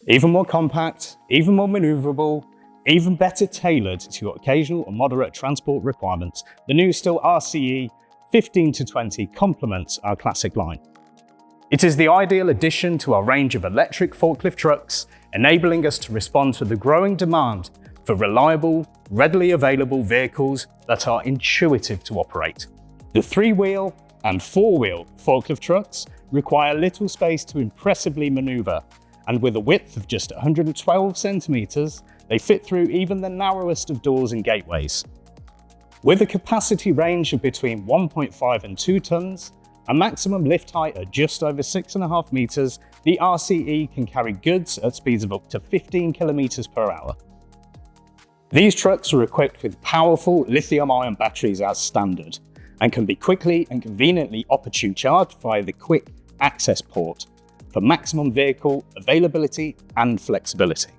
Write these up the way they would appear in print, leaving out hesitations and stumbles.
Even more compact, even more maneuverable, even better tailored to your occasional or moderate transport requirements, the new Stihl RCE 15 to 20 complements our classic line. It is the ideal addition to our range of electric forklift trucks, enabling us to respond to the growing demand for reliable, readily available vehicles that are intuitive to operate. The 3-wheel and 4-wheel forklift trucks require little space to impressively maneuver, and with a width of just 112 centimeters, they fit through even the narrowest of doors and gateways. With a capacity range of between 1.5 and 2 tons, a maximum lift height of just over 6.5 meters, the RCE can carry goods at speeds of up to 15 kilometers per hour. These trucks are equipped with powerful lithium-ion batteries as standard, and can be quickly and conveniently opportune charged via the quick access port for maximum vehicle availability and flexibility.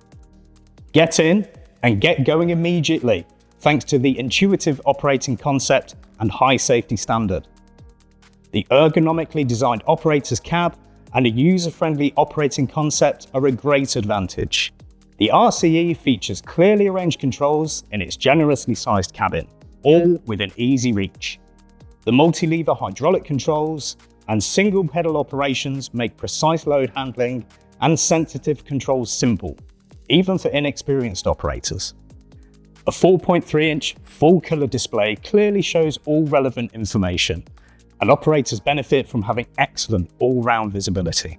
Get in and get going immediately, thanks to the intuitive operating concept and high safety standard. The ergonomically designed operator's cab and a user-friendly operating concept are a great advantage. The RCE features clearly arranged controls in its generously sized cabin, all within easy reach. The multi-lever hydraulic controls and single pedal operations make precise load handling and sensitive controls simple, even for inexperienced operators. A 4.3-inch full-color display clearly shows all relevant information, and operators benefit from having excellent all-round visibility.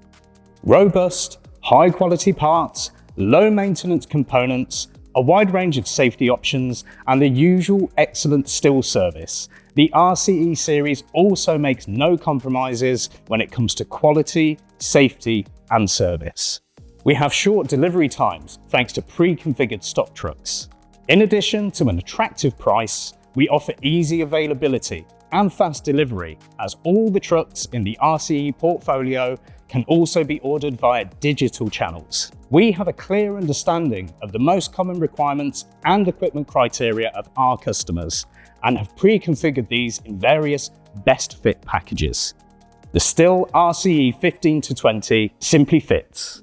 Robust, high-quality parts, low-maintenance components, a wide range of safety options, and the usual excellent Stihl service, the RCE series also makes no compromises when it comes to quality, safety, and service. We have short delivery times thanks to pre-configured stock trucks. In addition to an attractive price, we offer easy availability and fast delivery, as all the trucks in the RCE portfolio can also be ordered via digital channels. We have a clear understanding of the most common requirements and equipment criteria of our customers, and have pre-configured these in various best fit packages. The Stihl RCE 15 to 20 simply fits.